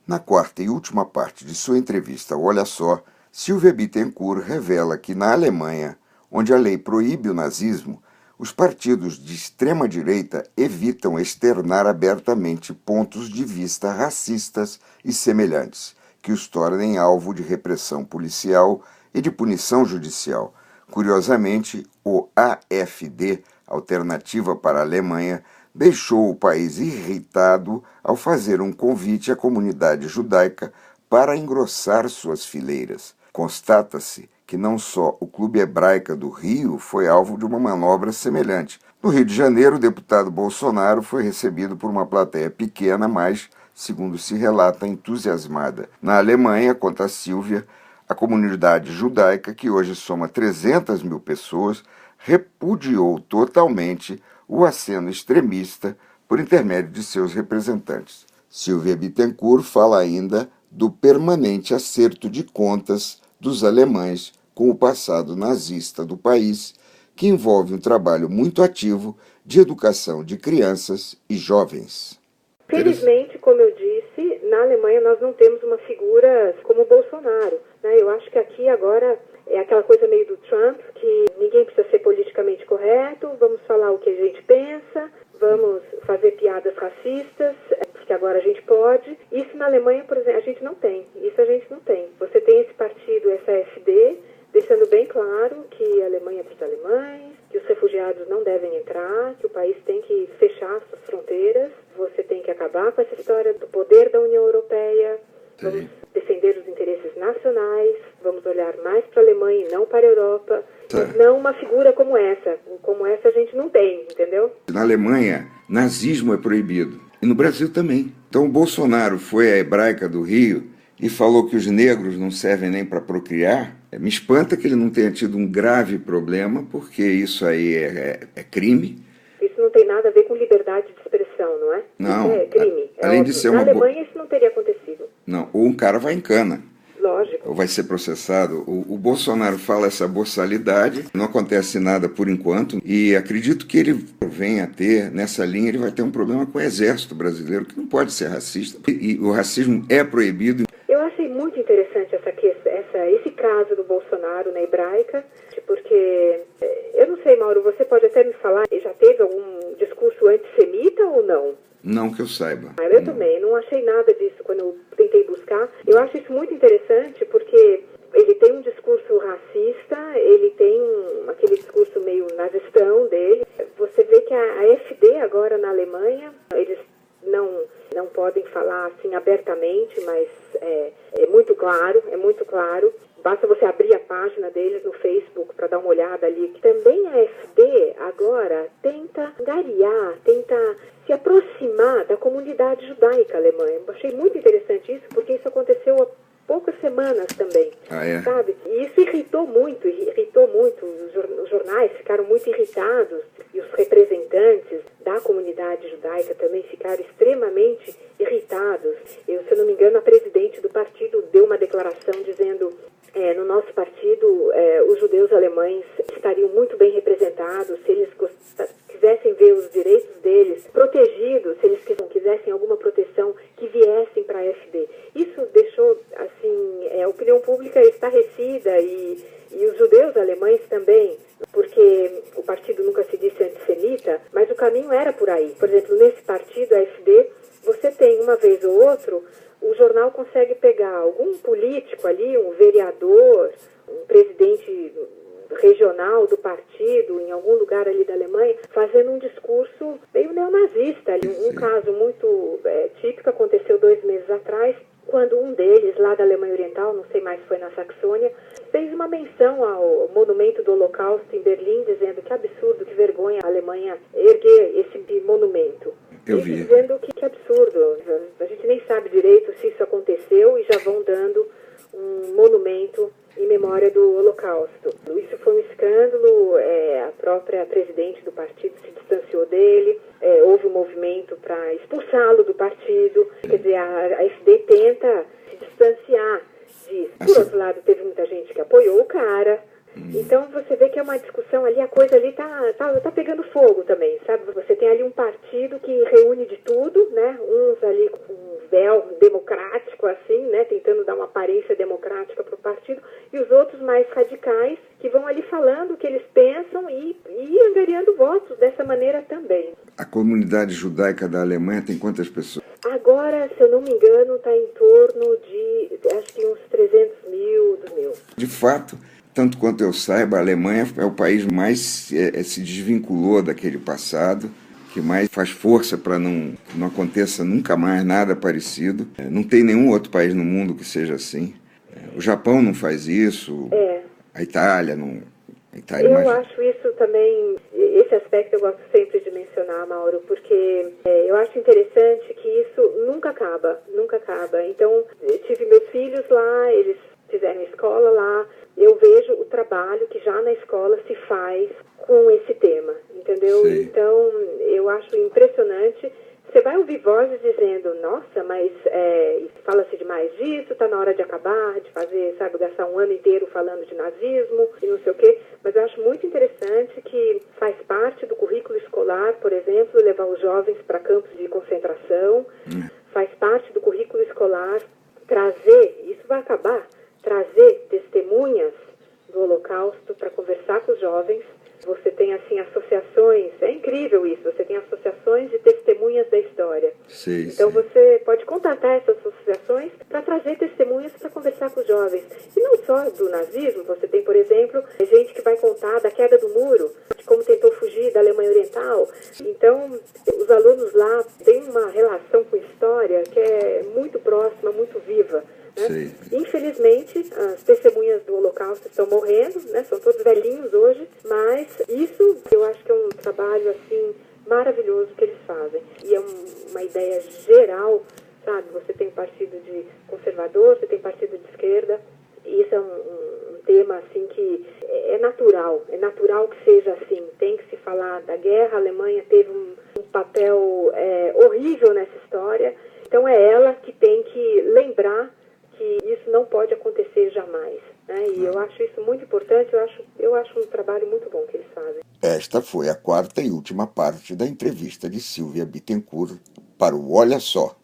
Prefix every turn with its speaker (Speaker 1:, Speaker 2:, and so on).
Speaker 1: Na quarta e última parte de sua entrevista ao Olha Só, Silvia Bittencourt revela que na Alemanha, onde a lei proíbe o nazismo, os partidos de extrema-direita evitam externar abertamente pontos de vista racistas e semelhantes, que os tornem alvo de repressão policial e de punição judicial. Curiosamente, o AfD, Alternativa para a Alemanha, deixou o país irritado ao fazer um convite à comunidade judaica para engrossar suas fileiras. Constata-se que não só o Clube Hebraica do Rio foi alvo de uma manobra semelhante. No Rio de Janeiro, o deputado Bolsonaro foi recebido por uma plateia pequena, mas, segundo se relata, entusiasmada. Na Alemanha, conta a Silvia, a comunidade judaica, que hoje soma 300 mil pessoas, repudiou totalmente o aceno extremista por intermédio de seus representantes. Silvia Bittencourt fala ainda do permanente acerto de contas dos alemães com o passado nazista do país, que envolve um trabalho muito ativo de educação de crianças e jovens.
Speaker 2: Felizmente, como eu disse, na Alemanha nós não temos uma figura como o Bolsonaro, né? Eu acho que aqui agora é aquela coisa meio do Trump, que ninguém precisa ser politicamente correto, vamos falar o que a gente pensa, vamos fazer piadas racistas, porque agora a gente pode. Isso na Alemanha, por exemplo, a gente não tem. Isso a gente não tem. Você tem esse partido, essa AfD, deixando bem claro que a Alemanha é para os alemães, que os refugiados não devem entrar, que o país tem que fechar suas fronteiras, você tem que acabar com essa história do poder da União Europeia, vamos defender os interesses nacionais, vamos olhar mais para a Alemanha e não para a Europa, mas não uma figura como essa a gente não tem, entendeu?
Speaker 1: Na Alemanha, nazismo é proibido, e no Brasil também. Então o Bolsonaro foi à Hebraica do Rio e falou que os negros não servem nem para procriar. Me espanta que ele não tenha tido um grave problema, porque isso aí é crime.
Speaker 2: Isso não tem nada a ver com liberdade de expressão, não é?
Speaker 1: Não.
Speaker 2: Isso é crime.
Speaker 1: Além de ser
Speaker 2: Na Alemanha isso não teria acontecido.
Speaker 1: Não, ou um cara vai em cana.
Speaker 2: Lógico.
Speaker 1: Ou vai ser processado. O Bolsonaro fala essa boçalidade, não acontece nada por enquanto, e acredito que ele venha a ter, nessa linha, ele vai ter um problema com o exército brasileiro, que não pode ser racista. E o racismo é proibido.
Speaker 2: Eu achei muito interessante esse caso do Bolsonaro na Hebraica, porque, eu não sei, Mauro, você pode até me falar, já teve algum discurso antissemita ou não?
Speaker 1: Não que eu saiba.
Speaker 2: Eu também, não achei nada disso quando eu tentei buscar. Eu acho isso muito interessante porque ele tem um discurso racista, ele tem aquele discurso meio nazistão dele. Você vê que a AfD agora na Alemanha, eles não podem falar assim abertamente, mas é muito claro, Basta você abrir a página deles no Facebook para dar uma olhada ali. Também a AfD agora tenta angariar, tenta se aproximar da comunidade judaica alemã. Eu achei muito interessante isso, porque isso aconteceu há poucas semanas também, sabe? E isso irritou muito. Os jornais ficaram muito irritados e os representantes da comunidade judaica também ficaram extremamente irritados. Se eu não me engano, a presidente do partido deu uma declaração dizendo no nosso partido os judeus alemães estariam muito bem representados se eles quisessem ver os direitos deles protegidos, se eles quisessem alguma proteção, que viessem para a AfD. Isso deixou, assim, a opinião pública estarrecida e os judeus alemães também, porque o partido nunca se disse antissemita, mas o caminho era por aí. Por exemplo, nesse partido, a AfD, você tem uma vez ou outra, o jornal consegue pegar algum político ali, um vereador, um presidente regional do partido, em algum lugar ali da Alemanha, fazendo um discurso meio neonazista. Um caso muito típico aconteceu 2 meses atrás, quando um deles, lá da Alemanha Oriental, não sei mais se foi na Saxônia, fez uma menção ao monumento do Holocausto em Berlim, dizendo que absurdo, que vergonha a Alemanha erguer esse monumento.
Speaker 1: Eu vi.
Speaker 2: Dizendo que absurdo, a gente nem sabe direito se isso aconteceu e já vão dando um monumento em memória do Holocausto. Isso foi um escândalo, a própria presidente do partido se distanciou dele, houve um movimento para expulsá-lo do partido, quer dizer, a AfD tenta se distanciar disso. Por outro lado, teve muita gente que apoiou o cara, Então você vê que é uma discussão ali, a coisa ali tá pegando fogo também, sabe? Você tem ali um partido que reúne de tudo, né? Uns ali com um véu democrático, assim, né? Tentando dar uma aparência democrática para o partido, e os outros mais radicais que vão ali falando o que eles pensam e angariando votos dessa maneira também.
Speaker 1: A comunidade judaica da Alemanha tem quantas pessoas?
Speaker 2: Agora, se eu não me engano, está em torno de, acho que uns 300 mil,
Speaker 1: De fato, tanto quanto eu saiba, a Alemanha é o país mais se desvinculou daquele passado, que mais faz força para não aconteça nunca mais nada parecido. Não tem nenhum outro país no mundo que seja assim. O Japão não faz isso, a Itália não. A Itália
Speaker 2: Eu acho isso também, esse aspecto eu gosto sempre de mencionar, Mauro, porque eu acho interessante que isso nunca acaba, nunca acaba. Então, eu tive meus filhos lá, eles fizeram escola lá, eu vejo o trabalho que já na escola se faz com esse tema, entendeu?
Speaker 1: Sim.
Speaker 2: Então, eu acho impressionante. Você vai ouvir vozes dizendo, nossa, mas fala-se demais disso, está na hora de acabar, de fazer, sabe, gastar um ano inteiro falando de nazismo e não sei o quê. Mas eu acho muito interessante que faz parte do currículo escolar, por exemplo, levar os jovens para campos de concentração, faz parte do currículo escolar trazer, isso vai acabar, trazer testemunhas do Holocausto para conversar com os jovens. Você tem, assim, associações, é incrível isso, você tem associações de testemunhas da história.
Speaker 1: Sim,
Speaker 2: então
Speaker 1: sim.
Speaker 2: você pode contatar essas associações para trazer testemunhas para conversar com os jovens. E não só do nazismo, você tem, por exemplo, gente que vai contar da queda do muro, de como tentou fugir da Alemanha Oriental. Então, os alunos lá têm uma relação com história que é muito próxima, muito viva. Né? Infelizmente, as testemunhas do Holocausto estão morrendo, né? São todos velhinhos hoje, mas isso eu acho que é um trabalho assim maravilhoso que eles fazem. E é uma ideia geral, sabe? Você tem partido de conservador, você tem partido de esquerda, e isso é um tema assim que é natural que seja assim. Tem que se falar da guerra, a Alemanha teve um papel horrível nessa história, então é ela que tem que lembrar que isso não pode acontecer jamais. Né? E eu acho isso muito importante, eu acho um trabalho muito bom que eles fazem.
Speaker 1: Esta foi a quarta e última parte da entrevista de Silvia Bittencourt para o Olha Só.